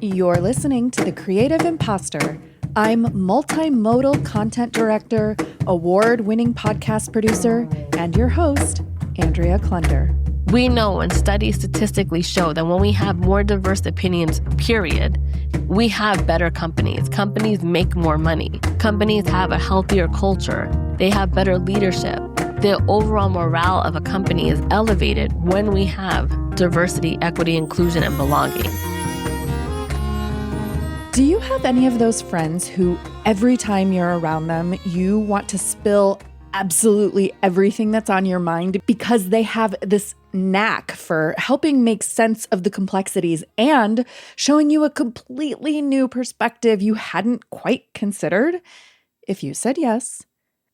You're listening to The Creative Imposter. I'm multimodal content director, award-winning podcast producer, and your host, Andrea Klunder. We know and studies statistically show that when we have more diverse opinions, period, we have better companies. Companies make more money. Companies have a healthier culture. They have better leadership. The overall morale of a company is elevated when we have diversity, equity, inclusion, and belonging. Do you have any of those friends who every time you're around them, you want to spill absolutely everything that's on your mind because they have this knack for helping make sense of the complexities and showing you a completely new perspective you hadn't quite considered? If you said yes,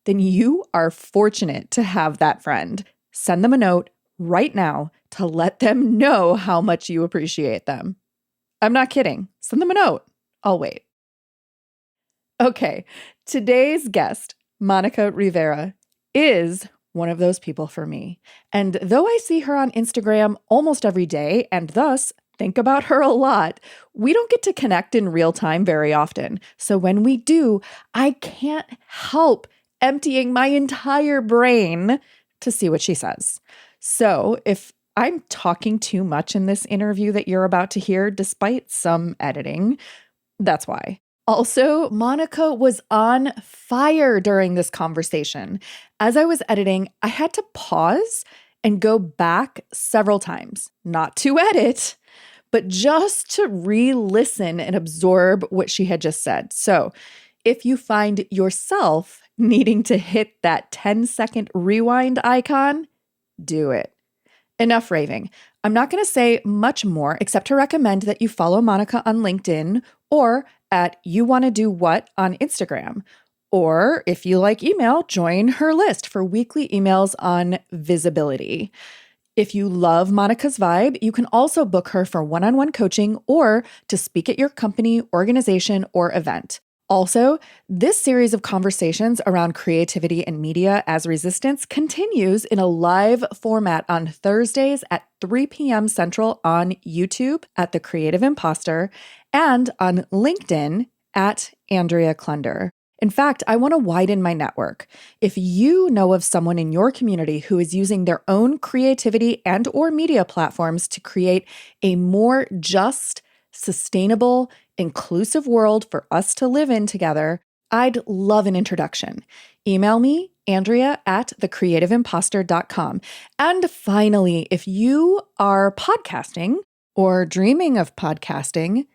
then you are fortunate to have that friend. Send them a note right now to let them know how much you appreciate them. I'm not kidding. Send them a note. I'll wait. Okay, today's guest, Monica Rivera, is one of those people for me. And though I see her on Instagram almost every day and thus think about her a lot, we don't get to connect in real time very often. So when we do, I can't help emptying my entire brain to see what she says. So if I'm talking too much in this interview that you're about to hear, despite some editing, that's why. Also, Monica was on fire during this conversation. As I was editing, I had to pause and go back several times, not to edit, but just to re-listen and absorb what she had just said. So if you find yourself needing to hit that 10-second rewind icon, do it. Enough raving. I'm not going to say much more except to recommend that you follow Monica on LinkedIn or at You Wanna Do What on Instagram. Or if you like email, join her list for weekly emails on visibility. If you love Monica's vibe, you can also book her for one-on-one coaching or to speak at your company, organization, or event. Also, this series of conversations around creativity and media as resistance continues in a live format on Thursdays at 3 p.m. Central on YouTube at The Creative Imposter and on LinkedIn at Andrea Klunder. In fact, I want to widen my network. If you know of someone in your community who is using their own creativity and or media platforms to create a more just, sustainable, inclusive world for us to live in together, I'd love an introduction. Email me, Andrea at thecreativeimposter.com. And finally, if you are podcasting or dreaming of podcasting,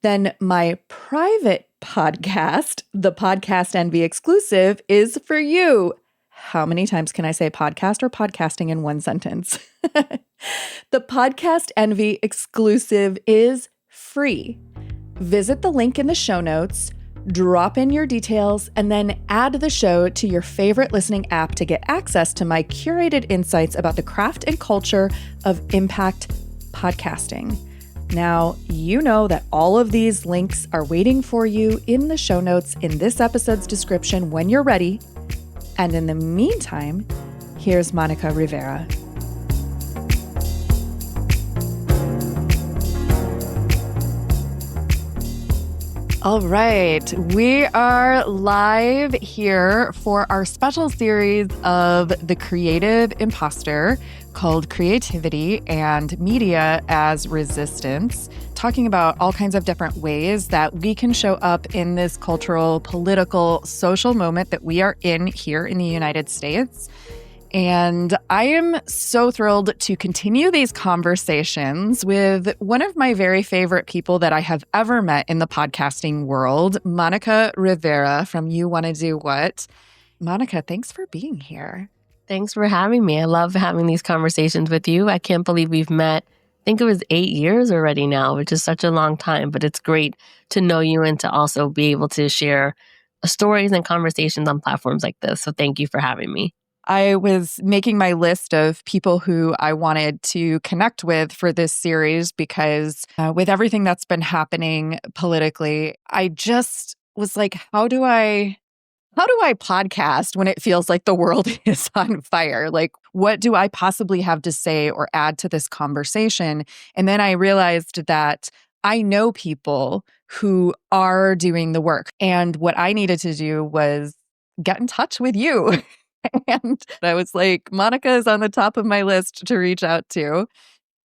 then my private podcast, the Podcast Envy exclusive, is for you. How many times can I say podcast or podcasting in one sentence? The Podcast Envy exclusive is free. Visit the link in the show notes, drop in your details, and then add the show to your favorite listening app to get access to my curated insights about the craft and culture of impact podcasting. Now, you know that all of these links are waiting for you in the show notes in this episode's description when you're ready. And in the meantime, here's Monica Rivera. All right, we are live here for our special series of The Creative Imposter called Creativity and Media as Resistance, talking about all kinds of different ways that we can show up in this cultural, political, social moment that we are in here in the United States. And I am so thrilled to continue these conversations with one of my very favorite people that I have ever met in the podcasting world, Monica Rivera from You Wanna Do What. Monica, thanks for being here. Thanks for having me. I love having these conversations with you. I can't believe we've met, I think it was 8 years already now, which is such a long time, but it's great to know you and to also be able to share stories and conversations on platforms like this. So thank you for having me. I was making my list of people who I wanted to connect with for this series because with everything that's been happening politically, I just was like, how do I podcast when it feels like the world is on fire? Like, what do I possibly have to say or add to this conversation? And then I realized that I know people who are doing the work. And what I needed to do was get in touch with you. And I was like, Monica is on the top of my list to reach out to.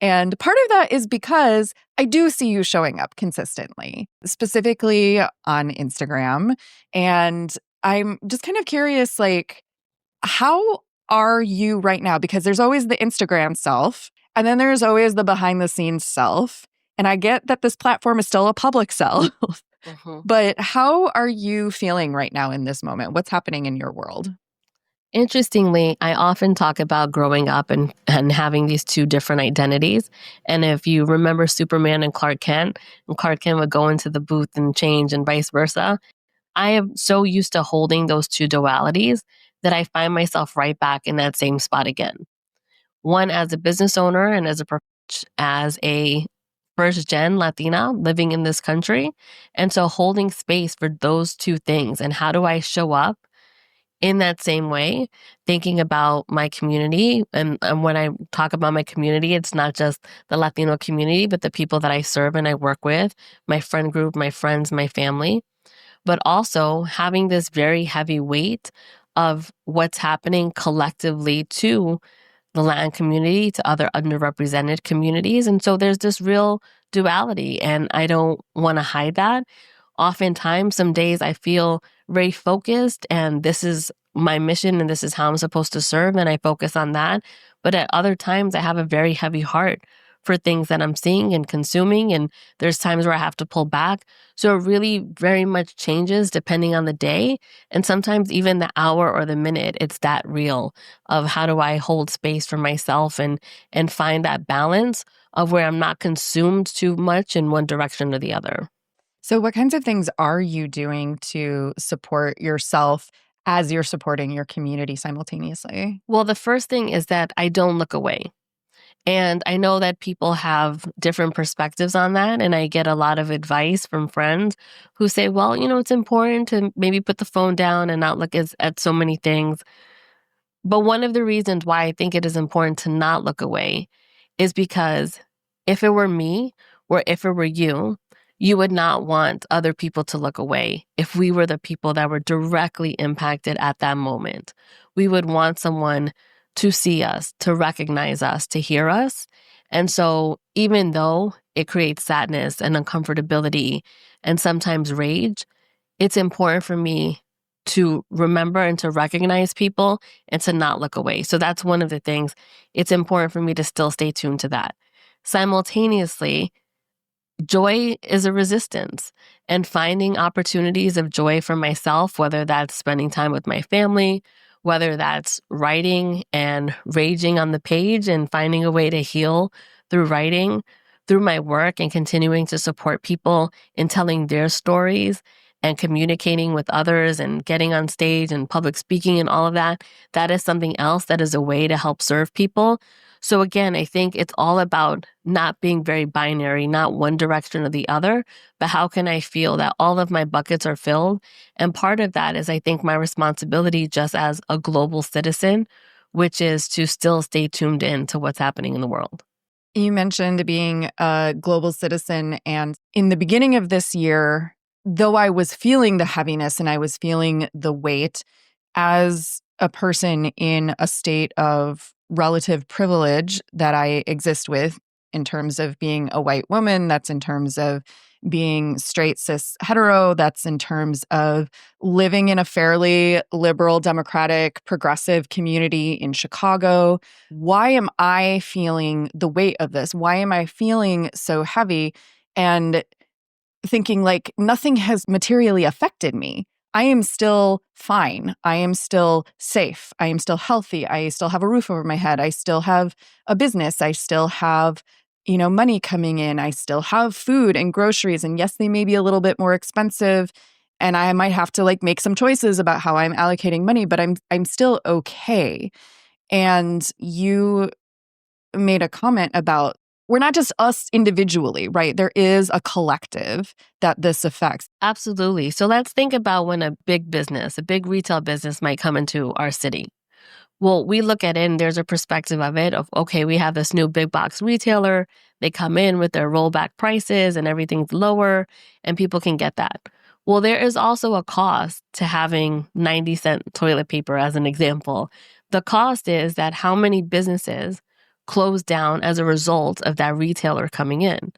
And part of that is because I do see you showing up consistently, specifically on Instagram. And I'm just kind of curious, like, how are you right now? Because there's always the Instagram self, and then there's always the behind the scenes self. And I get that this platform is still a public self, but how are you feeling right now in this moment? What's happening in your world? Interestingly, I often talk about growing up and having these two different identities. And if you remember Superman and Clark Kent would go into the booth and change and vice versa, I am so used to holding those two dualities that I find myself right back in that same spot again. One as a business owner and as a first gen Latina living in this country. And so holding space for those two things and how do I show up in that same way, thinking about my community. And when I talk about my community, it's not just the Latino community, but the people that I serve and I work with, my friend group, my friends, my family, but also having this very heavy weight of what's happening collectively to the Latin community, to other underrepresented communities. And so there's this real duality, and I don't want to hide that. Oftentimes, some days I feel very focused and this is my mission and this is how I'm supposed to serve, and I focus on that. But at other times, I have a very heavy heart for things that I'm seeing and consuming, and there's times where I have to pull back. So it really very much changes depending on the day, and sometimes even the hour or the minute. It's that real of how do I hold space for myself and find that balance of where I'm not consumed too much in one direction or the other. So, what kinds of things are you doing to support yourself as you're supporting your community simultaneously? Well, the first thing is that I don't look away. And I know that people have different perspectives on that. And I get a lot of advice from friends who say, well, it's important to maybe put the phone down and not look at so many things. But one of the reasons why I think it is important to not look away is because if it were me or if it were you would not want other people to look away if we were the people that were directly impacted at that moment. We would want someone to see us, to recognize us, to hear us. And so even though it creates sadness and uncomfortability and sometimes rage, it's important for me to remember and to recognize people and to not look away. So that's one of the things. It's important for me to still stay tuned to that. Simultaneously, joy is a resistance, and finding opportunities of joy for myself, whether that's spending time with my family, whether that's writing and raging on the page and finding a way to heal through writing, through my work and continuing to support people in telling their stories and communicating with others and getting on stage and public speaking and all of that. That is something else that is a way to help serve people. So again, I think it's all about not being very binary, not one direction or the other, but how can I feel that all of my buckets are filled? And part of that is, I think, my responsibility just as a global citizen, which is to still stay tuned in to what's happening in the world. You mentioned being a global citizen, and in the beginning of this year, though I was feeling the heaviness and I was feeling the weight as a person in a state of relative privilege that I exist with, in terms of being a white woman, that's in terms of being straight, cis, hetero, that's in terms of living in a fairly liberal, democratic, progressive community in Chicago. Why am I feeling the weight of this? Why am I feeling so heavy? And thinking like nothing has materially affected me. I am still fine. I am still safe. I am still healthy. I still have a roof over my head. I still have a business. I still have, money coming in. I still have food and groceries. And yes, they may be a little bit more expensive. And I might have to make some choices about how I'm allocating money, but I'm still okay. And you made a comment about we're not just us individually, right? There is a collective that this affects. Absolutely. So let's think about when a big business, a big retail business might come into our city. Well, we look at it and there's a perspective of it of, okay, we have this new big box retailer. They come in with their rollback prices and everything's lower and people can get that. Well, there is also a cost to having 90-cent toilet paper as an example. The cost is that how many businesses close down as a result of that retailer coming in?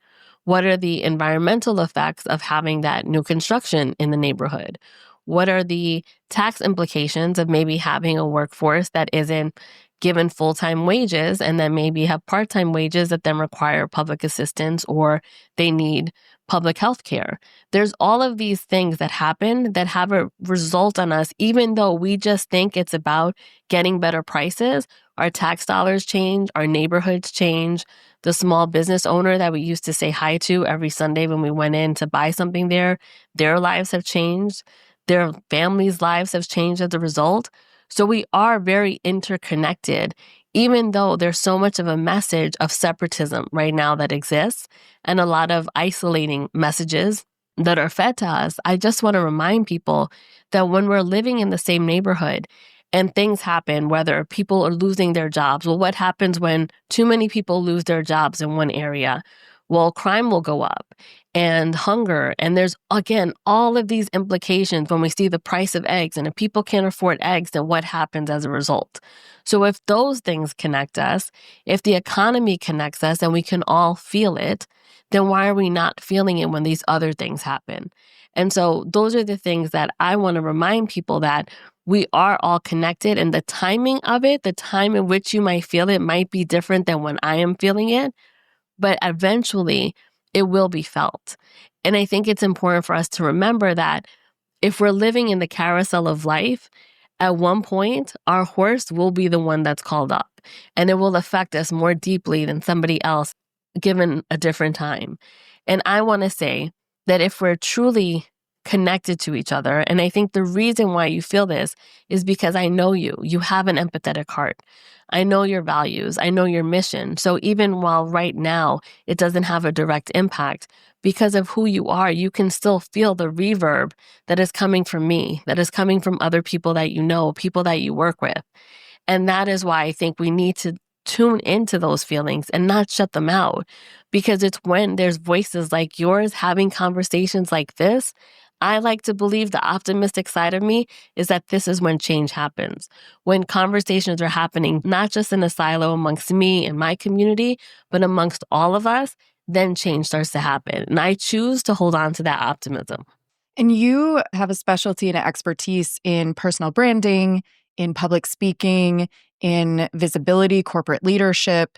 What are the environmental effects of having that new construction in the neighborhood? What are the tax implications of maybe having a workforce that isn't given full-time wages and then maybe have part-time wages that then require public assistance or they need public health care? There's all of these things that happen that have a result on us, even though we just think it's about getting better prices. Our tax dollars change, our neighborhoods change. The small business owner that we used to say hi to every Sunday when we went in to buy something there, their lives have changed. Their families' lives have changed as a result. So we are very interconnected, even though there's so much of a message of separatism right now that exists and a lot of isolating messages that are fed to us. I just want to remind people that when we're living in the same neighborhood and things happen, whether people are losing their jobs, well, what happens when too many people lose their jobs in one area? Well, crime will go up and hunger. And there's, again, all of these implications when we see the price of eggs. And if people can't afford eggs, then what happens as a result? So if those things connect us, if the economy connects us and we can all feel it, then why are we not feeling it when these other things happen? And so those are the things that I want to remind people that we are all connected, and the timing of it, the time in which you might feel it might be different than when I am feeling it. But eventually it will be felt. And I think it's important for us to remember that if we're living in the carousel of life, at one point, our horse will be the one that's called up, and it will affect us more deeply than somebody else given a different time. And I want to say that if we're truly connected to each other, and I think the reason why you feel this is because I know you. You have an empathetic heart. I know your values. I know your mission. So even while right now it doesn't have a direct impact, because of who you are, you can still feel the reverb that is coming from me, that is coming from other people that you know, people that you work with. And that is why I think we need to tune into those feelings and not shut them out, because it's when there's voices like yours having conversations like this. I like to believe the optimistic side of me is that this is when change happens. When conversations are happening, not just in a silo amongst me and my community, but amongst all of us, then change starts to happen. And I choose to hold on to that optimism. And you have a specialty and an expertise in personal branding, in public speaking, in visibility, corporate leadership.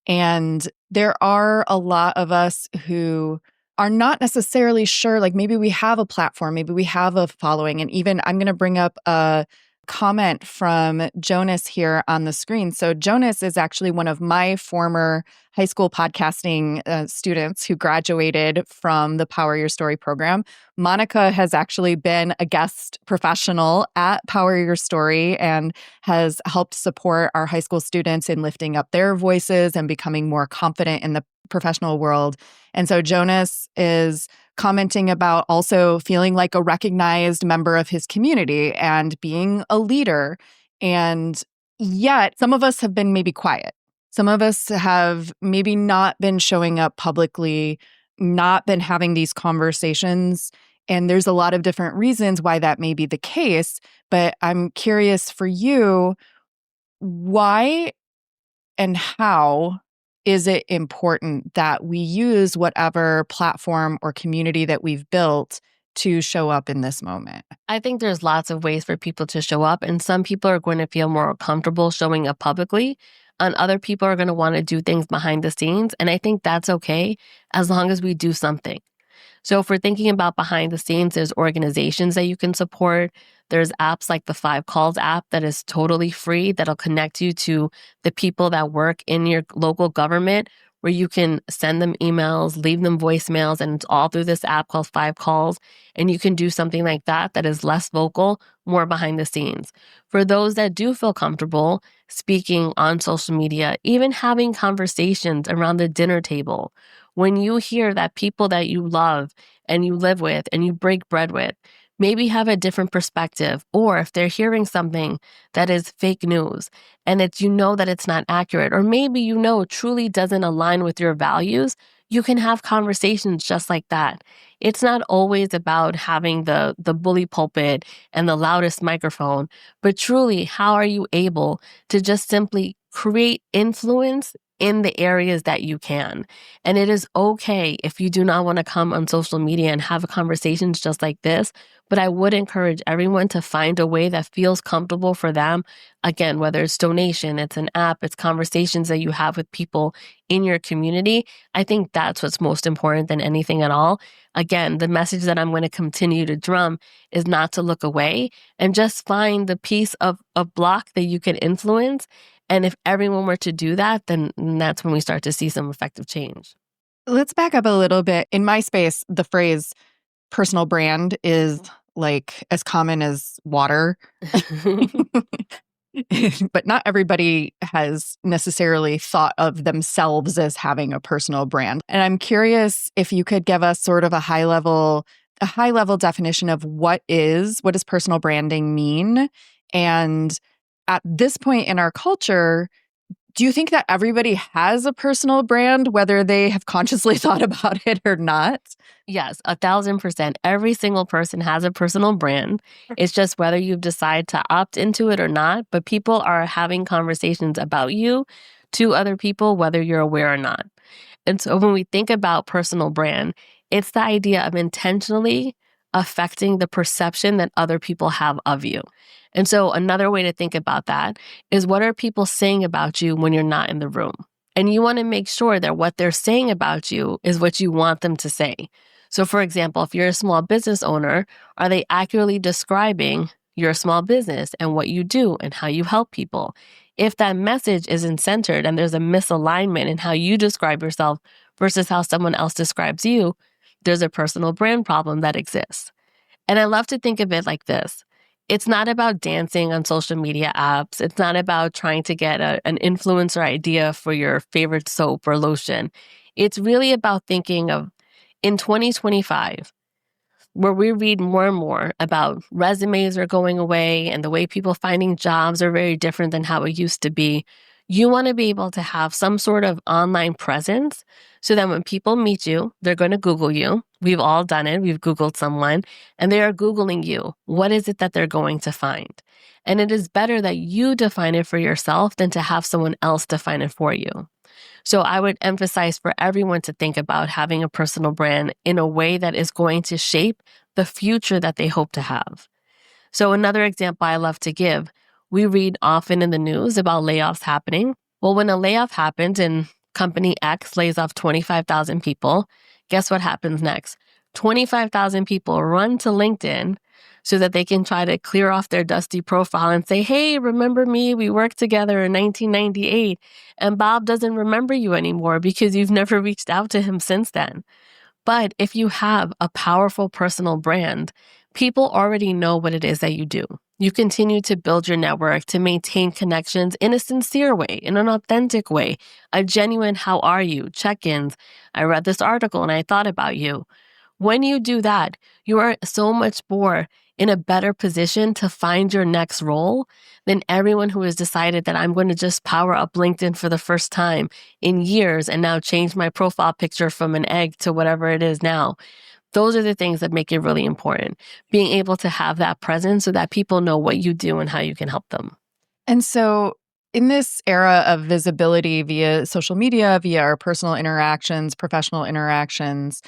And there are a lot of us who are not necessarily sure, like maybe we have a platform, maybe we have a following. And even I'm going to bring up a comment from Jonas here on the screen. So Jonas is actually one of my former high school podcasting students who graduated from the Power Your Story program. Monica has actually been a guest professional at Power Your Story and has helped support our high school students in lifting up their voices and becoming more confident in the professional world. And so Jonas is commenting about also feeling like a recognized member of his community and being a leader. And yet some of us have been maybe quiet. Some of us have maybe not been showing up publicly, not been having these conversations. And there's a lot of different reasons why that may be the case. But I'm curious for you, why and how is it important that we use whatever platform or community that we've built to show up in this moment? I think there's lots of ways for people to show up, and some people are going to feel more comfortable showing up publicly, and other people are going to want to do things behind the scenes. And I think that's okay as long as we do something. So if we're thinking about behind the scenes, there's organizations that you can support. There's apps like the 5 Calls app that is totally free that'll connect you to the people that work in your local government, where you can send them emails, leave them voicemails, and it's all through this app called 5 Calls. And you can do something like that is less vocal, more behind the scenes. For those that do feel comfortable speaking on social media, even having conversations around the dinner table, when you hear that people that you love and you live with and you break bread with, maybe have a different perspective, or if they're hearing something that is fake news and it's that it's not accurate, or maybe truly doesn't align with your values, you can have conversations just like that. It's not always about having the bully pulpit and the loudest microphone, but truly, how are you able to just simply create influence in the areas that you can? And it is okay if you do not want to come on social media and have conversations just like this, but I would encourage everyone to find a way that feels comfortable for them. Again, whether it's donation, it's an app, it's conversations that you have with people in your community. I think that's what's most important than anything at all. Again, the message that I'm going to continue to drum is not to look away and just find the piece of block that you can influence. And if everyone were to do that, then that's when we start to see some effective change. Let's back up a little bit. In my space, the phrase personal brand is like as common as water. But not everybody has necessarily thought of themselves as having a personal brand. And I'm curious if you could give us sort of a high level definition of what does personal branding mean? And at this point in our culture, do you think that everybody has a personal brand, whether they have consciously thought about it or not? Yes, 1,000%. Every single person has a personal brand. It's just whether you decide to opt into it or not. But people are having conversations about you to other people, whether you're aware or not. And so when we think about personal brand, it's the idea of intentionally affecting the perception that other people have of you. And so another way to think about that is, what are people saying about you when you're not in the room? And you want to make sure that what they're saying about you is what you want them to say. So for example, if you're a small business owner, are they accurately describing your small business and what you do and how you help people? If that message isn't centered and there's a misalignment in how you describe yourself versus how someone else describes you, there's a personal brand problem that exists. And I love to think of it like this. It's not about dancing on social media apps. It's not about trying to get an influencer idea for your favorite soap or lotion. It's really about thinking of, in 2025, where we read more and more about resumes are going away and the way people finding jobs are very different than how it used to be. You want to be able to have some sort of online presence so that when people meet you, they're going to Google you. We've all done it. We've Googled someone and they are Googling you. What is it that they're going to find? And it is better that you define it for yourself than to have someone else define it for you. So I would emphasize for everyone to think about having a personal brand in a way that is going to shape the future that they hope to have. So another example I love to give, we read often in the news about layoffs happening. Well, when a layoff happens and company X lays off 25,000 people, guess what happens next? 25,000 people run to LinkedIn so that they can try to clear off their dusty profile and say, hey, remember me? We worked together in 1998. And Bob doesn't remember you anymore because you've never reached out to him since then. But if you have a powerful personal brand, people already know what it is that you do. You continue to build your network to maintain connections in a sincere way, in an authentic way, a genuine how are you, check-ins. I read this article and I thought about you. When you do that, you are so much more in a better position to find your next role than everyone who has decided that I'm going to just power up LinkedIn for the first time in years and now change my profile picture from an egg to whatever it is now. Those are the things that make it really important, being able to have that presence so that people know what you do and how you can help them. And so in this era of visibility via social media, via our personal interactions, professional interactions,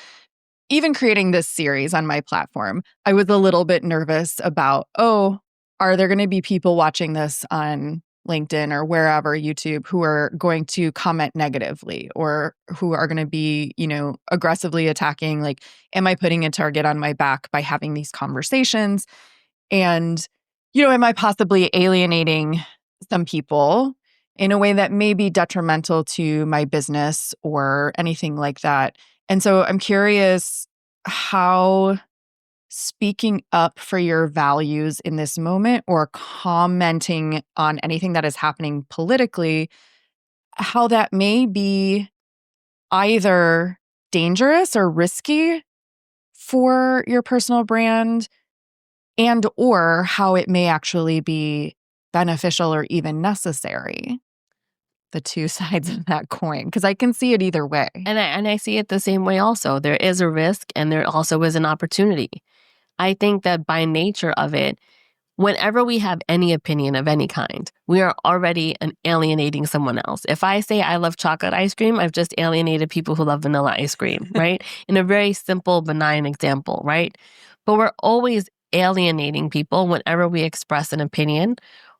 even creating this series on my platform, I was a little bit nervous about, are there going to be people watching this on LinkedIn or wherever, YouTube, who are going to comment negatively or who are going to be, aggressively attacking, like, am I putting a target on my back by having these conversations? And, am I possibly alienating some people in a way that may be detrimental to my business or anything like that? And so I'm curious how speaking up for your values in this moment or commenting on anything that is happening politically, how that may be either dangerous or risky for your personal brand, and or how it may actually be beneficial or even necessary. The two sides of that coin, because I can see it either way. And I see it the same way also. There is a risk and there also is an opportunity. I think that by nature of it, whenever we have any opinion of any kind, we are already alienating someone else. If I say I love chocolate ice cream, I've just alienated people who love vanilla ice cream, right? In a very simple, benign example, right? But we're always alienating people whenever we express an opinion.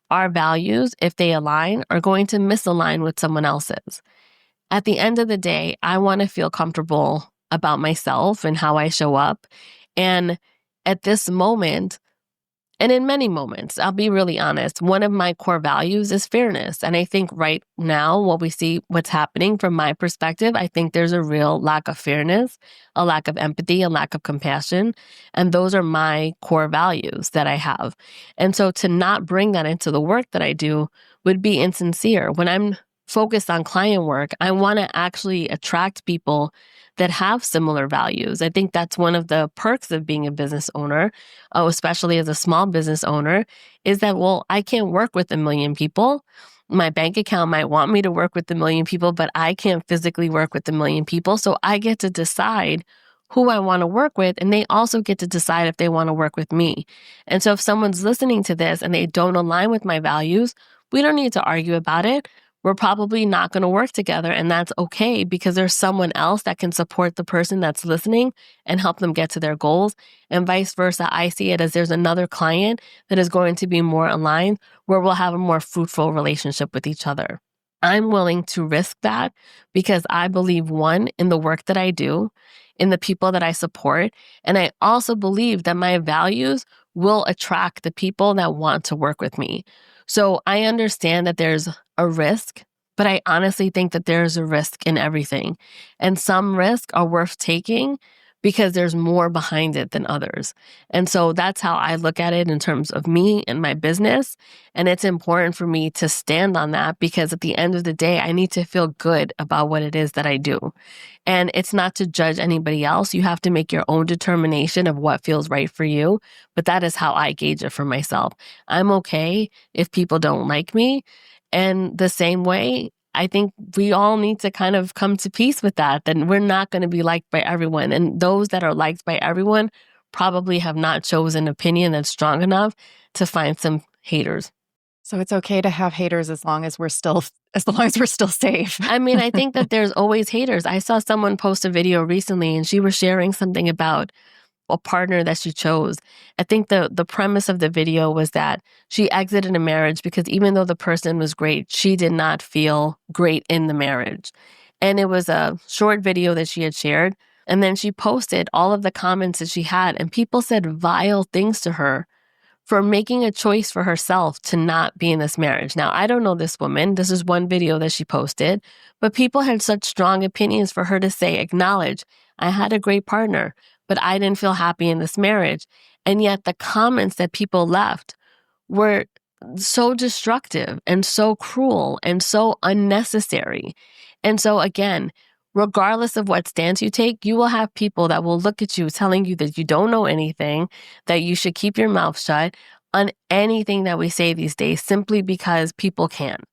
Our values, if they align, are going to misalign with someone else's. At the end of the day, I want to feel comfortable about myself and how I show up. And at this moment, and in many moments, I'll be really honest, one of my core values is fairness. And I think right now, what we see, what's happening from my perspective, I think there's a real lack of fairness, a lack of empathy, a lack of compassion. And those are my core values that I have. And so to not bring that into the work that I do would be insincere. When I'm focused on client work, I want to actually attract people that have similar values. I think that's one of the perks of being a business owner, especially as a small business owner, is that, well, I can't work with 1,000,000 people. My bank account might want me to work with 1,000,000 people, but I can't physically work with 1,000,000 people. So I get to decide who I want to work with, and they also get to decide if they want to work with me. And so if someone's listening to this and they don't align with my values, we don't need to argue about it. We're probably not going to work together, and that's okay because there's someone else that can support the person that's listening and help them get to their goals. And vice versa, I see it as there's another client that is going to be more aligned where we'll have a more fruitful relationship with each other. I'm willing to risk that because I believe, one, in the work that I do, in the people that I support, and I also believe that my values will attract the people that want to work with me. So I understand that there's a risk, but I honestly think that there's a risk in everything. And some risks are worth taking because there's more behind it than others. And so that's how I look at it in terms of me and my business. And it's important for me to stand on that because at the end of the day, I need to feel good about what it is that I do. And it's not to judge anybody else. You have to make your own determination of what feels right for you. But that is how I gauge it for myself. I'm okay if people don't like me. And the same way, I think we all need to kind of come to peace with that we're not going to be liked by everyone. And those that are liked by everyone probably have not chosen an opinion that's strong enough to find some haters. So it's okay to have haters as long as we're still safe. I mean, I think that there's always haters. I saw someone post a video recently and she was sharing something about a partner that she chose. I think the premise of the video was that she exited a marriage because even though the person was great, she did not feel great in the marriage. And it was a short video that she had shared. And then she posted all of the comments that she had, and people said vile things to her for making a choice for herself to not be in this marriage. Now, I don't know this woman. This is one video that she posted, but people had such strong opinions for her to say, acknowledge, I had a great partner, but I didn't feel happy in this marriage. And yet the comments that people left were so destructive and so cruel and so unnecessary. And so again, regardless of what stance you take, you will have people that will look at you telling you that you don't know anything, that you should keep your mouth shut on anything that we say these days simply because people can.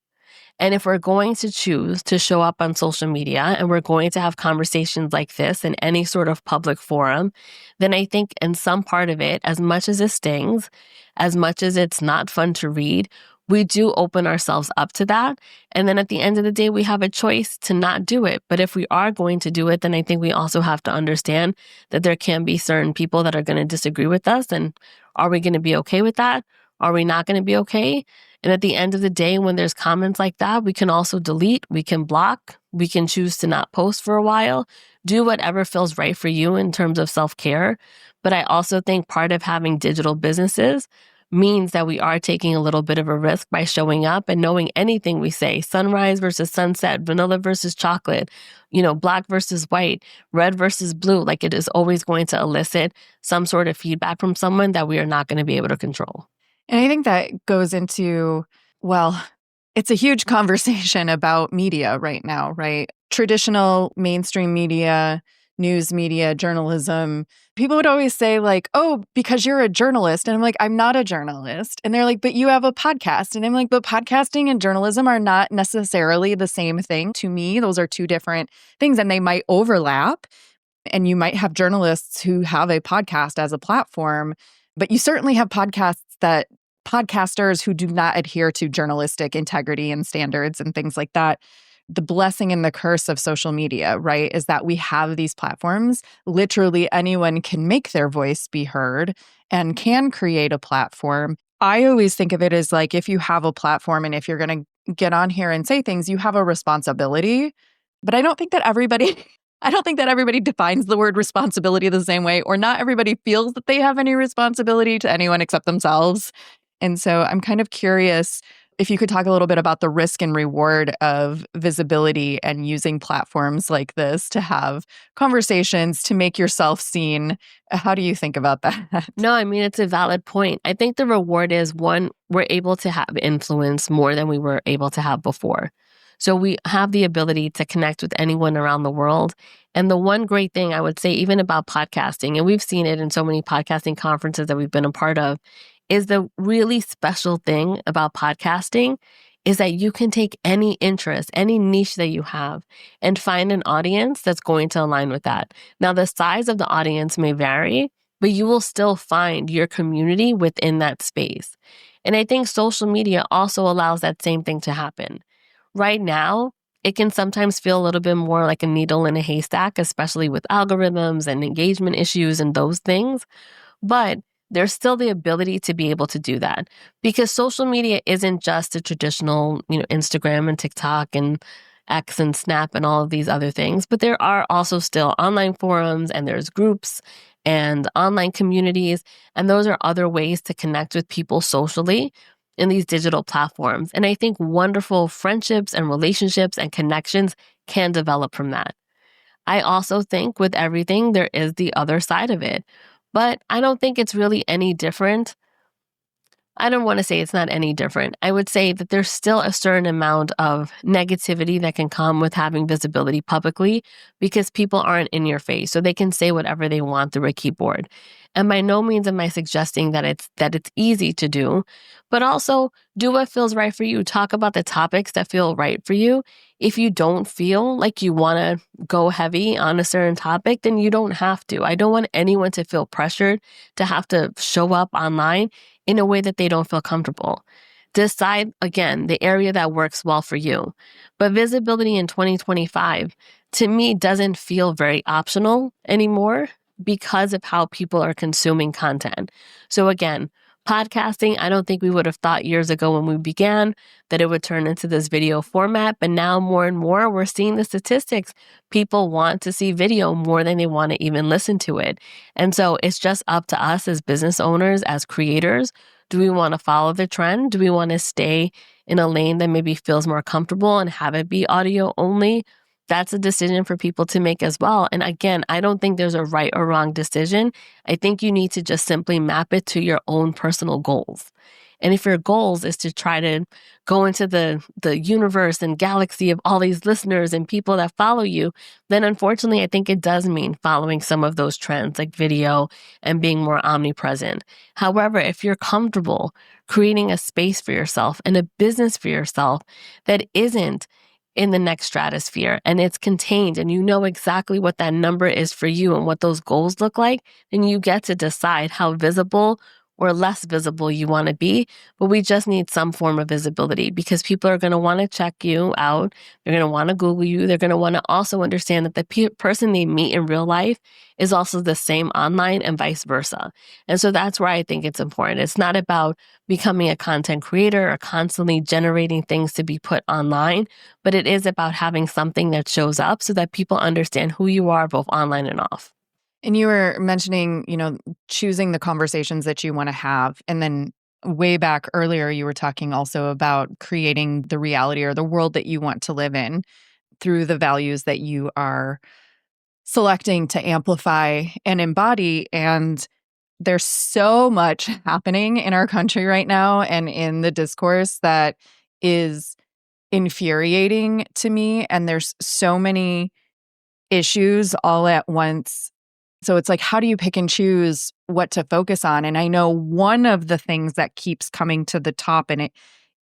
And if we're going to choose to show up on social media and we're going to have conversations like this in any sort of public forum, then I think in some part of it, as much as it stings, as much as it's not fun to read, we do open ourselves up to that. And then at the end of the day, we have a choice to not do it. But if we are going to do it, then I think we also have to understand that there can be certain people that are going to disagree with us. And are we going to be okay with that? Are we not going to be okay? And at the end of the day, when there's comments like that, we can also delete, we can block, we can choose to not post for a while, do whatever feels right for you in terms of self-care. But I also think part of having digital businesses means that we are taking a little bit of a risk by showing up and knowing anything we say, sunrise versus sunset, vanilla versus chocolate, black versus white, red versus blue, like it is always going to elicit some sort of feedback from someone that we are not going to be able to control. And I think that goes into, it's a huge conversation about media right now, right? Traditional mainstream media news media, journalism, people would always say like, oh, because you're a journalist. And I'm like, I'm not a journalist. And they're like, but you have a podcast. And I'm like, but podcasting and journalism are not necessarily the same thing. To me, those are two different things and they might overlap. And you might have journalists who have a podcast as a platform, but you certainly have podcasters who do not adhere to journalistic integrity and standards and things like that. The blessing and the curse of social media, right, is that we have these platforms. Literally anyone can make their voice be heard and can create a platform. I always think of it as like if you have a platform and if you're going to get on here and say things, you have a responsibility. But I don't think that everybody defines the word responsibility the same way, or not everybody feels that they have any responsibility to anyone except themselves. And so I'm kind of curious if you could talk a little bit about the risk and reward of visibility and using platforms like this to have conversations, to make yourself seen. How do you think about that? No, I mean, it's a valid point. I think the reward is one, we're able to have influence more than we were able to have before. So we have the ability to connect with anyone around the world. And the one great thing I would say, even about podcasting, and we've seen it in so many podcasting conferences that we've been a part of, is the really special thing about podcasting is that you can take any interest, any niche that you have, and find an audience that's going to align with that. Now, the size of the audience may vary, but you will still find your community within that space. And I think social media also allows that same thing to happen. Right now, it can sometimes feel a little bit more like a needle in a haystack, especially with algorithms and engagement issues and those things. But there's still the ability to be able to do that because social media isn't just the traditional, Instagram and TikTok and X and Snap and all of these other things, but there are also still online forums and there's groups and online communities. And those are other ways to connect with people socially in these digital platforms. And I think wonderful friendships and relationships and connections can develop from that. I also think with everything, there is the other side of it. But I don't think it's really any different. I don't want to say it's not any different. I would say that there's still a certain amount of negativity that can come with having visibility publicly because people aren't in your face, so they can say whatever they want through a keyboard. And by no means am I suggesting that it's easy to do, but also do what feels right for you. Talk about the topics that feel right for you. If you don't feel like you want to go heavy on a certain topic, then you don't have to. I don't want anyone to feel pressured to have to show up online in a way that they don't feel comfortable. Decide, again, the area that works well for you. But visibility in 2025, to me, doesn't feel very optional anymore because of how people are consuming content. So again, podcasting, I don't think we would have thought years ago when we began that it would turn into this video format, but now more and more we're seeing the statistics. People want to see video more than they want to even listen to it. And so it's just up to us as business owners, as creators. Do we want to follow the trend? Do we want to stay in a lane that maybe feels more comfortable and have it be audio only? That's a decision for people to make as well. And again, I don't think there's a right or wrong decision. I think you need to just simply map it to your own personal goals. And if your goals is to try to go into the universe and galaxy of all these listeners and people that follow you, then unfortunately, I think it does mean following some of those trends like video and being more omnipresent. However, if you're comfortable creating a space for yourself and a business for yourself that isn't in the next stratosphere and it's contained and you know exactly what that number is for you and what those goals look like, then you get to decide how visible or less visible you want to be. But we just need some form of visibility because people are going to want to check you out. They're going to want to Google you. They're going to want to also understand that the person they meet in real life is also the same online and vice versa. And so that's where I think it's important. It's not about becoming a content creator or constantly generating things to be put online, but it is about having something that shows up so that people understand who you are both online and off. And you were mentioning, choosing the conversations that you want to have. And then way back earlier, you were talking also about creating the reality or the world that you want to live in through the values that you are selecting to amplify and embody. And there's so much happening in our country right now and in the discourse that is infuriating to me. And there's so many issues all at once. So it's like, how do you pick and choose what to focus on? And I know one of the things that keeps coming to the top, and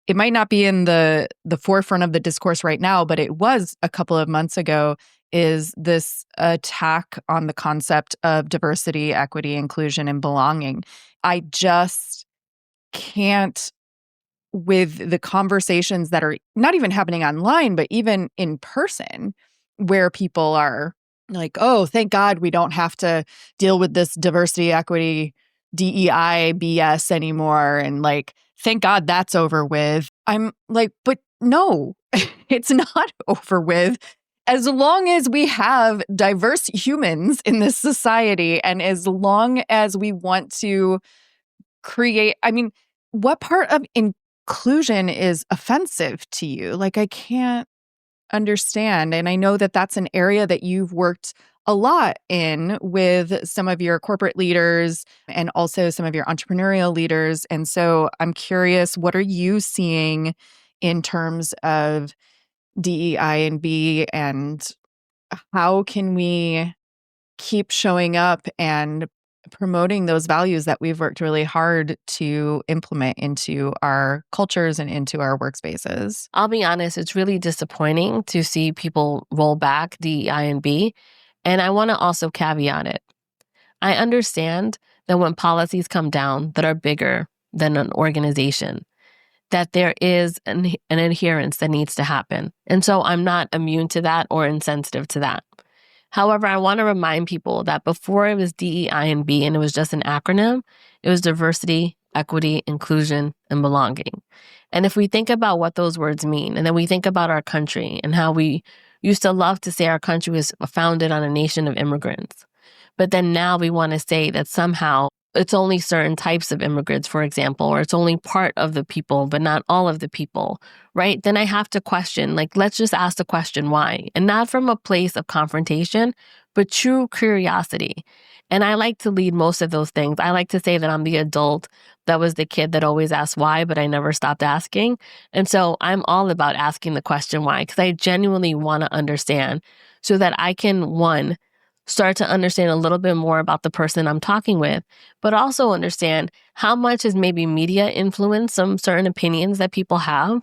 it might not be in the forefront of the discourse right now, but it was a couple of months ago, is this attack on the concept of diversity, equity, inclusion, and belonging. I just can't, with the conversations that are not even happening online, but even in person, where people are like, oh, thank God we don't have to deal with this diversity, equity, DEI BS anymore. And like, thank God that's over with. I'm like, but no, it's not over with. As long as we have diverse humans in this society, and as long as we want to create, I mean, what part of inclusion is offensive to you? Like, I can't understand. And I know that that's an area that you've worked a lot in with some of your corporate leaders and also some of your entrepreneurial leaders. And so I'm curious, what are you seeing in terms of DEI and B, and how can we keep showing up and promoting those values that we've worked really hard to implement into our cultures and into our workspaces? I'll be honest, it's really disappointing to see people roll back DEI and B. And I want to also caveat it. I understand that when policies come down that are bigger than an organization, that there is an adherence that needs to happen. And so I'm not immune to that or insensitive to that. However, I want to remind people that before it was DEI and B and it was just an acronym, it was diversity, equity, inclusion, and belonging. And if we think about what those words mean, and then we think about our country and how we used to love to say our country was founded on a nation of immigrants, but then now we want to say that somehow it's only certain types of immigrants, for example, or it's only part of the people, but not all of the people, right? Then I have to question, like, let's just ask the question why, and not from a place of confrontation, but true curiosity. And I like to lead most of those things. I like to say that I'm the adult that was the kid that always asked why, but I never stopped asking. And so I'm all about asking the question why, because I genuinely want to understand so that I can, one, start to understand a little bit more about the person I'm talking with, but also understand how much has maybe media influenced some certain opinions that people have.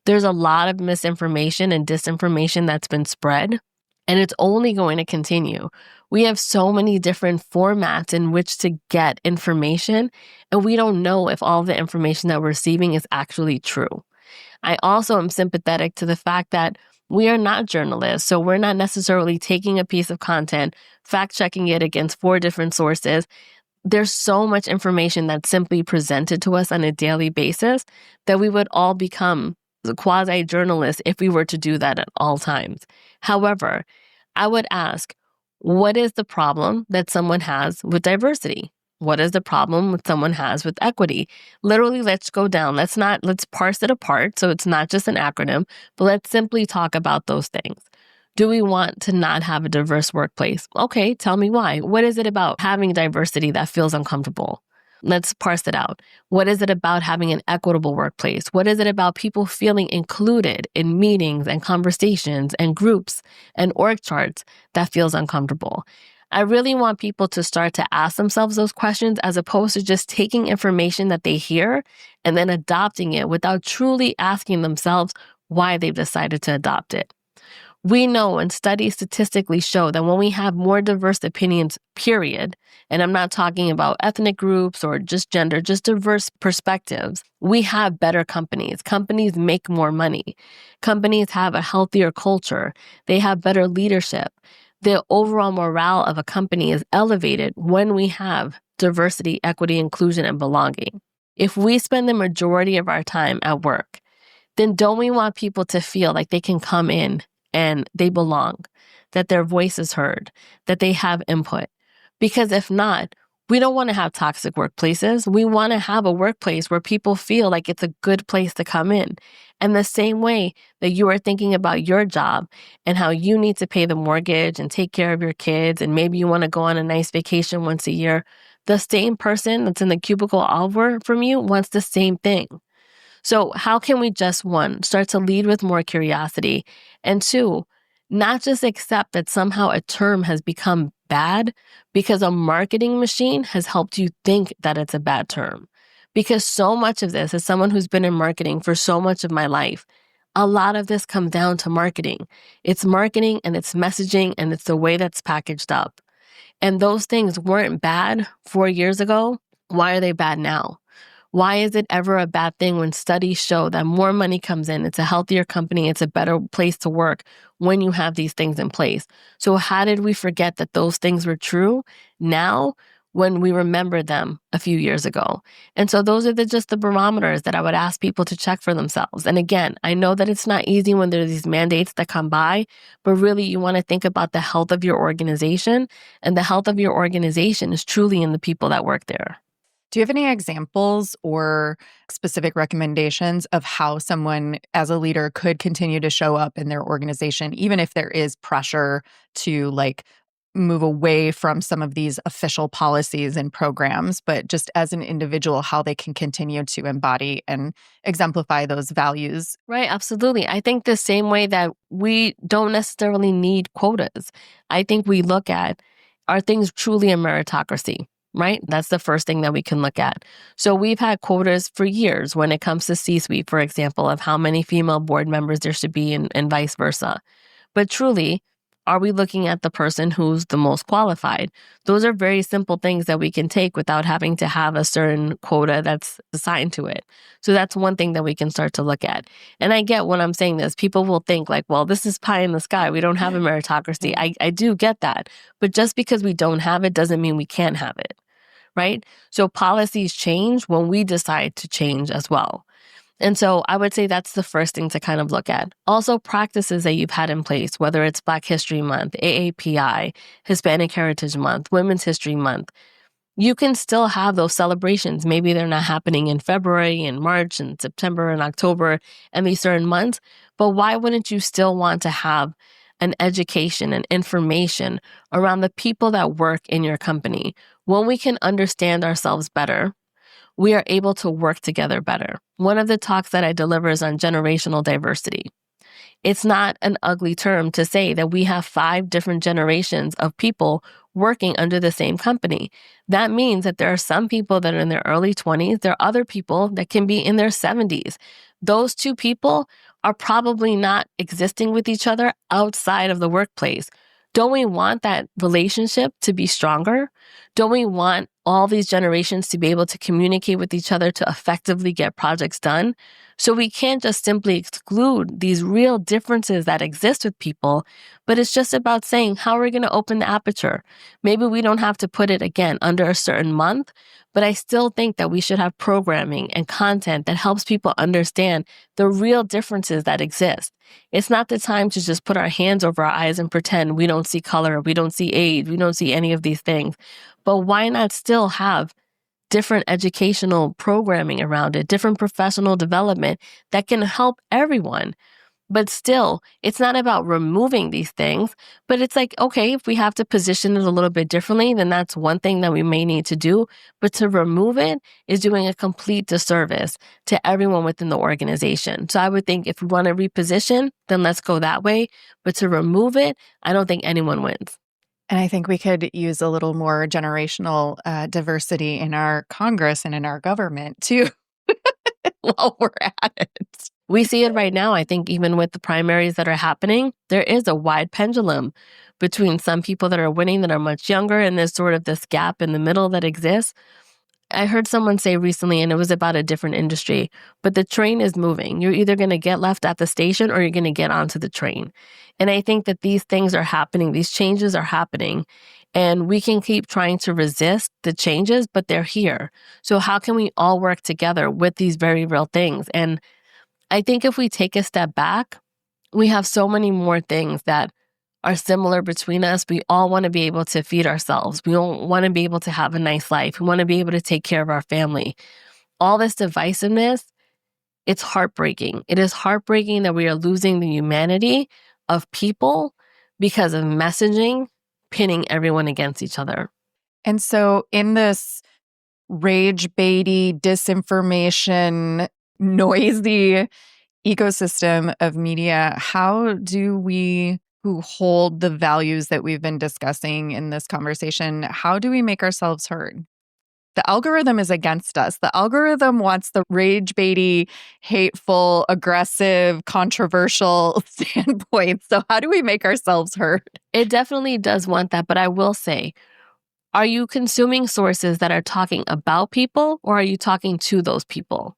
There's a lot of misinformation and disinformation that's been spread, and it's only going to continue. We have so many different formats in which to get information, and we don't know if all the information that we're receiving is actually true. I also am sympathetic to the fact that we are not journalists, so we're not necessarily taking a piece of content, fact-checking it against 4 different sources. There's so much information that's simply presented to us on a daily basis that we would all become quasi-journalists if we were to do that at all times. However, I would ask, what is the problem that someone has with diversity? What is the problem that someone has with equity? Literally, let's go down. Let's parse it apart so it's not just an acronym, but let's simply talk about those things. Do we want to not have a diverse workplace? Okay, tell me why. What is it about having diversity that feels uncomfortable? Let's parse it out. What is it about having an equitable workplace? What is it about people feeling included in meetings and conversations and groups and org charts that feels uncomfortable? I really want people to start to ask themselves those questions as opposed to just taking information that they hear and then adopting it without truly asking themselves why they've decided to adopt it. We know and studies statistically show that when we have more diverse opinions, period, and I'm not talking about ethnic groups or just gender, just diverse perspectives, we have better companies. Companies make more money. Companies have a healthier culture. They have better leadership. The overall morale of a company is elevated when we have diversity, equity, inclusion, and belonging. If we spend the majority of our time at work, then don't we want people to feel like they can come in and they belong, that their voice is heard, that they have input? Because if not, we don't want to have toxic workplaces. We want to have a workplace where people feel like it's a good place to come in. And the same way that you are thinking about your job and how you need to pay the mortgage and take care of your kids, and maybe you want to go on a nice vacation once a year, the same person that's in the cubicle over from you wants the same thing. So how can we just, one, start to lead with more curiosity, and two, Not just accept that somehow a term has become bad because a marketing machine has helped you think that it's a bad term. Because so much of this, as someone who's been in marketing for so much of my life, a lot of this comes down to marketing. It's marketing and it's messaging and it's the way that's packaged up. And those things weren't bad 4 years ago. Why are they bad now? Why is it ever a bad thing when studies show that more money comes in? It's a healthier company. It's a better place to work when you have these things in place. So how did we forget that those things were true now when we remember them a few years ago? And so those are just the barometers that I would ask people to check for themselves. And again, I know that it's not easy when there are these mandates that come by, but really you want to think about the health of your organization. And the health of your organization is truly in the people that work there. Do you have any examples or specific recommendations of how someone as a leader could continue to show up in their organization, even if there is pressure to move away from some of these official policies and programs, but just as an individual, how they can continue to embody and exemplify those values? Right, absolutely. I think the same way that we don't necessarily need quotas. I think we look at, are things truly a meritocracy? Right? That's the first thing that we can look at. So we've had quotas for years when it comes to C-suite, for example, of how many female board members there should be and vice versa. But truly, are we looking at the person who's the most qualified? Those are very simple things that we can take without having to have a certain quota that's assigned to it. So that's one thing that we can start to look at. And I get when I'm saying this, people will think well, this is pie in the sky. We don't have a meritocracy. I do get that. But just because we don't have it doesn't mean we can't have it. Right? So policies change when we decide to change as well. And so I would say that's the first thing to kind of look at. Also, practices that you've had in place, whether it's Black History Month, AAPI, Hispanic Heritage Month, Women's History Month, you can still have those celebrations. Maybe they're not happening in February and March and September and October and these certain months, but why wouldn't you still want to have an education and information around the people that work in your company? When we can understand ourselves better, we are able to work together better. One of the talks that I deliver is on generational diversity. It's not an ugly term to say that we have 5 different generations of people working under the same company. That means that there are some people that are in their early 20s. There are other people that can be in their 70s. Those two people are probably not existing with each other outside of the workplace. Don't we want that relationship to be stronger? Don't we want all these generations to be able to communicate with each other to effectively get projects done? So we can't just simply exclude these real differences that exist with people, but it's just about saying, how are we going to open the aperture? Maybe we don't have to put it again under a certain month, but I still think that we should have programming and content that helps people understand the real differences that exist. It's not the time to just put our hands over our eyes and pretend we don't see color, we don't see age, we don't see any of these things. But why not still have different educational programming around it, different professional development that can help everyone? But still, it's not about removing these things, but it's okay, if we have to position it a little bit differently, then that's one thing that we may need to do. But to remove it is doing a complete disservice to everyone within the organization. So I would think if we want to reposition, then let's go that way. But to remove it, I don't think anyone wins. And I think we could use a little more generational diversity in our Congress and in our government too, while we're at it. We see it right now. I think even with the primaries that are happening, there is a wide pendulum between some people that are winning that are much younger, and there's sort of this gap in the middle that exists. I heard someone say recently, and it was about a different industry, but the train is moving. You're either going to get left at the station or you're going to get onto the train. And I think that these things are happening. These changes are happening. And we can keep trying to resist the changes, but they're here. So how can we all work together with these very real things? And I think if we take a step back, we have so many more things that are similar between us. We all want to be able to feed ourselves. We all want to be able to have a nice life. We want to be able to take care of our family. All this divisiveness, it's heartbreaking. It is heartbreaking that we are losing the humanity of people because of messaging, pitting everyone against each other. And so in this rage-baity, disinformation, noisy ecosystem of media, how do we who hold the values that we've been discussing in this conversation, how do we make ourselves heard? The algorithm is against us. The algorithm wants the rage baity, hateful, aggressive, controversial standpoints. So how do we make ourselves heard? It definitely does want that, but I will say, are you consuming sources that are talking about people, or are you talking to those people?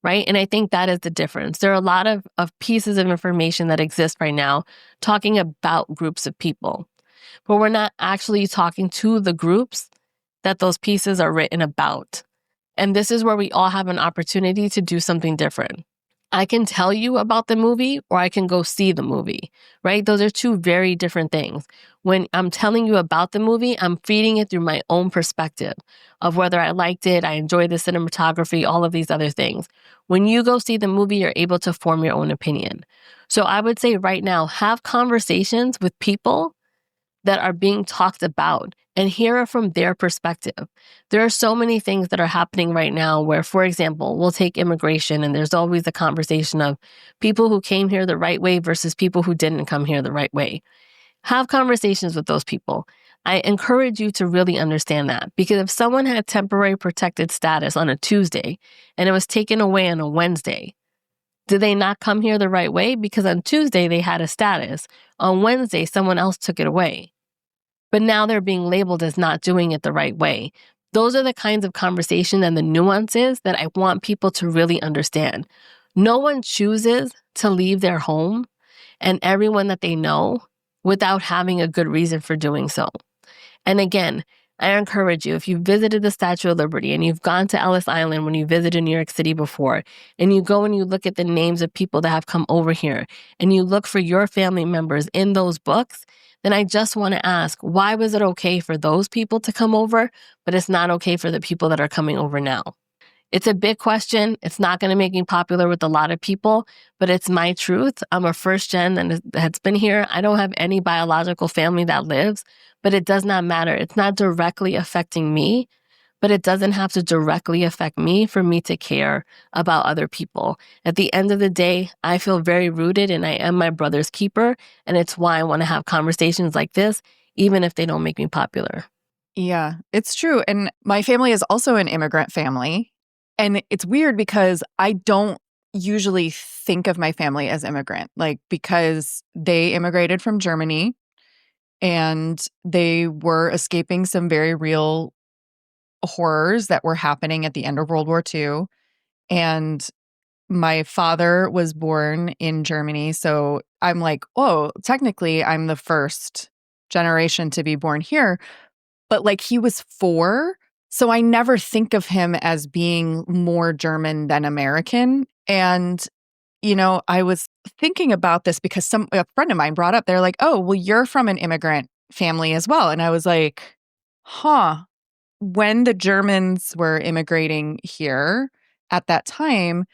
Right? And I think that is the difference. There are a lot of pieces of information that exist right now talking about groups of people, but we're not actually talking to the groups that those pieces are written about. And this is where we all have an opportunity to do something different. I can tell you about the movie, or I can go see the movie, right? Those are two very different things. When I'm telling you about the movie, I'm feeding it through my own perspective of whether I liked it, I enjoyed the cinematography, all of these other things. When you go see the movie, you're able to form your own opinion. So I would say right now, have conversations with people that are being talked about and hear it from their perspective. There are so many things that are happening right now where, for example, we'll take immigration, and there's always a conversation of people who came here the right way versus people who didn't come here the right way. Have conversations with those people. I encourage you to really understand that, because if someone had temporary protected status on a Tuesday and it was taken away on a Wednesday, did they not come here the right way? Because on Tuesday they had a status. On Wednesday, someone else took it away. But now they're being labeled as not doing it the right way. Those are the kinds of conversation and the nuances that I want people to really understand. No one chooses to leave their home and everyone that they know without having a good reason for doing so. And again, I encourage you, if you visited the Statue of Liberty and you've gone to Ellis Island when you visited New York City before, and you go and you look at the names of people that have come over here, and you look for your family members in those books, then I just want to ask, why was it okay for those people to come over, but it's not okay for the people that are coming over now? It's a big question. It's not going to make me popular with a lot of people, but it's my truth. I'm a first gen that's been here. I don't have any biological family that lives, but it does not matter. It's not directly affecting me, but it doesn't have to directly affect me for me to care about other people. At the end of the day, I feel very rooted, and I am my brother's keeper. And it's why I want to have conversations like this, even if they don't make me popular. Yeah, it's true. And my family is also an immigrant family. And it's weird because I don't usually think of my family as immigrant, like because they immigrated from Germany and they were escaping some very real horrors that were happening at the end of World War II. And my father was born in Germany. So I'm like, oh, technically I'm the first generation to be born here. But like he was 4. So I never think of him as being more German than American. And, I was thinking about this because a friend of mine brought up, they're like, oh, well, you're from an immigrant family as well. And I was like, huh. When the Germans were immigrating here at that time,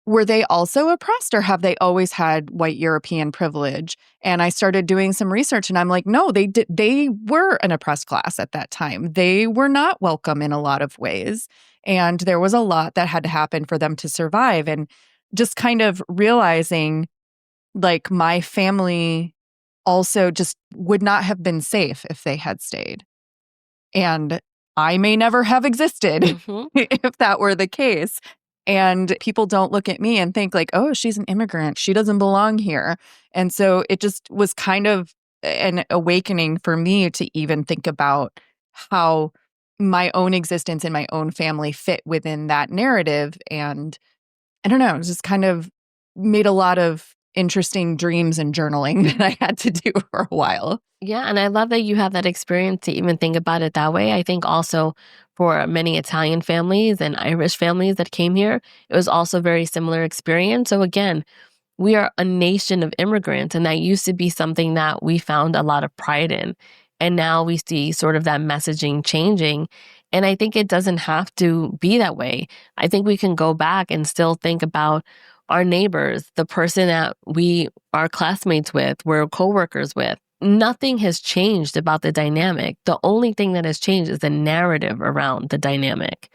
were they also oppressed, or have they always had white European privilege? And I started doing some research, and I'm like, no, they did. They were an oppressed class at that time. They were not welcome in a lot of ways. And there was a lot that had to happen for them to survive. And just kind of realizing like my family also just would not have been safe if they had stayed. And I may never have existed if that were the case. And people don't look at me and think like, oh, she's an immigrant. She doesn't belong here. And so it just was kind of an awakening for me to even think about how my own existence and my own family fit within that narrative. And I don't know, it just kind of made a lot of interesting dreams and journaling that I had to do for a while. Yeah, and I love that you have that experience to even think about it that way. I think also for many Italian families and Irish families that came here, it was also a very similar experience. So again, we are a nation of immigrants, and that used to be something that we found a lot of pride in. And now we see sort of that messaging changing. And I think it doesn't have to be that way. I think we can go back and still think about our neighbors, the person that we are classmates with, we're coworkers with. Nothing has changed about the dynamic. The only thing that has changed is the narrative around the dynamic.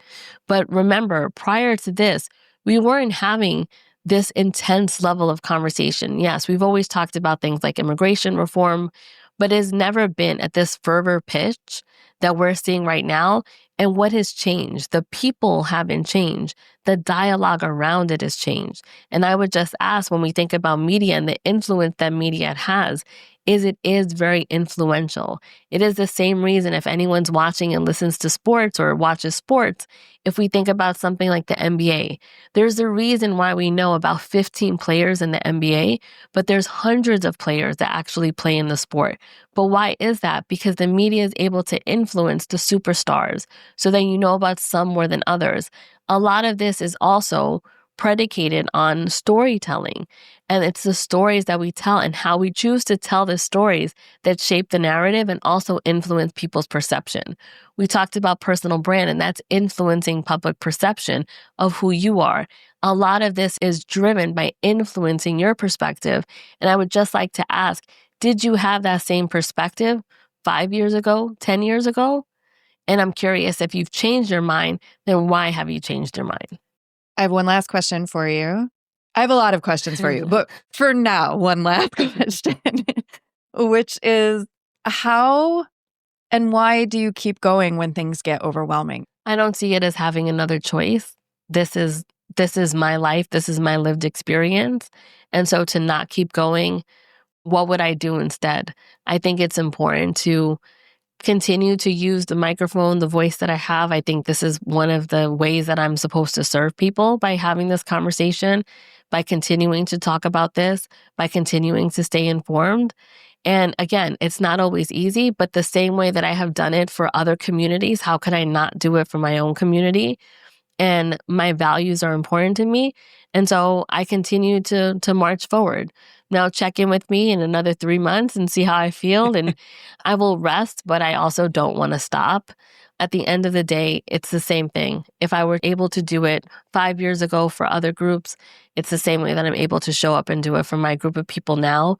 But remember, prior to this, we weren't having this intense level of conversation. Yes, we've always talked about things like immigration reform, but it's never been at this fervor pitch that we're seeing right now. And what has changed? The people haven't changed. The dialogue around it has changed. And I would just ask, when we think about media and the influence that media has, it is very influential. It is the same reason if anyone's watching and listens to sports or watches sports, if we think about something like the NBA, there's a reason why we know about 15 players in the NBA, but there's hundreds of players that actually play in the sport. But why is that? Because the media is able to influence the superstars so that you know about some more than others. A lot of this is also predicated on storytelling. And it's the stories that we tell and how we choose to tell the stories that shape the narrative and also influence people's perception. We talked about personal brand, and that's influencing public perception of who you are. A lot of this is driven by influencing your perspective. And I would just like to ask, did you have that same perspective 5 years ago, 10 years ago? And I'm curious, if you've changed your mind, then why have you changed your mind? I have one last question for you. I have a lot of questions for you, but for now, one last question, which is how and why do you keep going when things get overwhelming? I don't see it as having another choice. This is my life. This is my lived experience. And so to not keep going, what would I do instead? I think it's important to continue to use the microphone, the voice that I have. I think this is one of the ways that I'm supposed to serve people, by having this conversation, by continuing to talk about this, by continuing to stay informed. And again, it's not always easy, but the same way that I have done it for other communities, how could I not do it for my own community? And my values are important to me. And so I continue to march forward. Now check in with me in another 3 months and see how I feel. And I will rest, but I also don't want to stop. At the end of the day, it's the same thing. If I were able to do it 5 years ago for other groups, it's the same way that I'm able to show up and do it for my group of people now.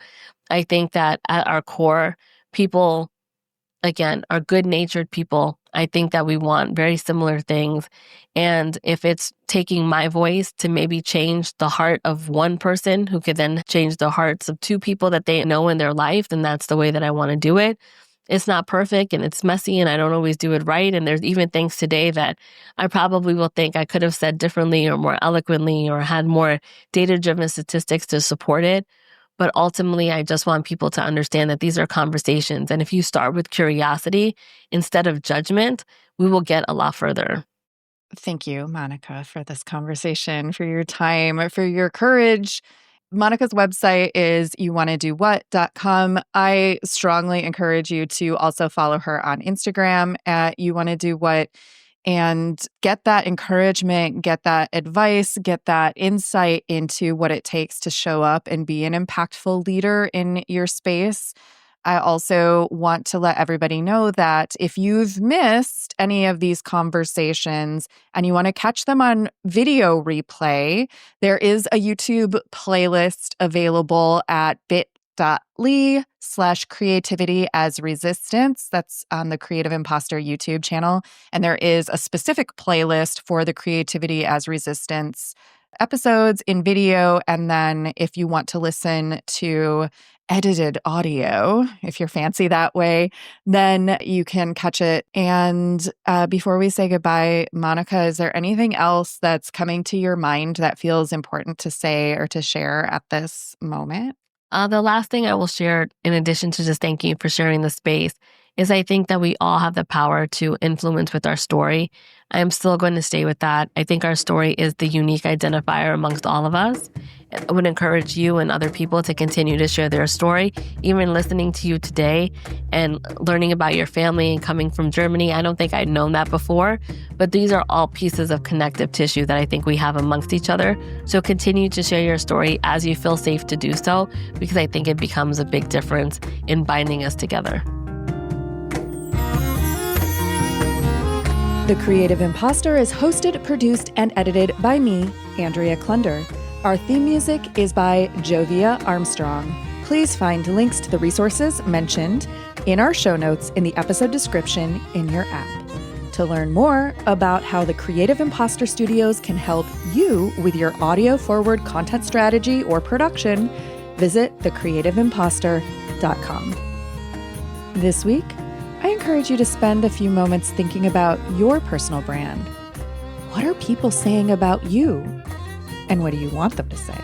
I think that at our core, people, again, are good-natured people. I think that we want very similar things. And if it's taking my voice to maybe change the heart of one person who could then change the hearts of 2 people that they know in their life, then that's the way that I want to do it. It's not perfect and it's messy and I don't always do it right. And there's even things today that I probably will think I could have said differently or more eloquently or had more data-driven statistics to support it. But ultimately, I just want people to understand that these are conversations. And if you start with curiosity instead of judgment, we will get a lot further. Thank you, Monica, for this conversation, for your time, for your courage. Monica's website is youwannadowhat.com. I strongly encourage you to also follow her on Instagram at youwannadowhat and get that encouragement, get that advice, get that insight into what it takes to show up and be an impactful leader in your space. I also want to let everybody know that if you've missed any of these conversations and you want to catch them on video replay, there is a YouTube playlist available at bit.ly/creativity as resistance. That's on the Creative Imposter YouTube channel. And there is a specific playlist for the Creativity as Resistance episodes in video. And then if you want to listen to edited audio, if you're fancy that way, then you can catch it. And before we say goodbye, Monica, is there anything else that's coming to your mind that feels important to say or to share at this moment? The last thing I will share, in addition to just thanking you for sharing the space, is I think that we all have the power to influence with our story. I am still going to stay with that. I think our story is the unique identifier amongst all of us. I would encourage you and other people to continue to share their story. Even listening to you today and learning about your family and coming from Germany, I don't think I'd known that before, but these are all pieces of connective tissue that I think we have amongst each other. So continue to share your story as you feel safe to do so, because I think it becomes a big difference in binding us together. The Creative Imposter is hosted, produced, and edited by me, Andrea Klunder. Our theme music is by Jovia Armstrong. Please find links to the resources mentioned in our show notes in the episode description in your app. To learn more about how the Creative Imposter Studios can help you with your audio-forward content strategy or production, visit thecreativeimposter.com. This week, I encourage you to spend a few moments thinking about your personal brand. What are people saying about you? And what do you want them to say?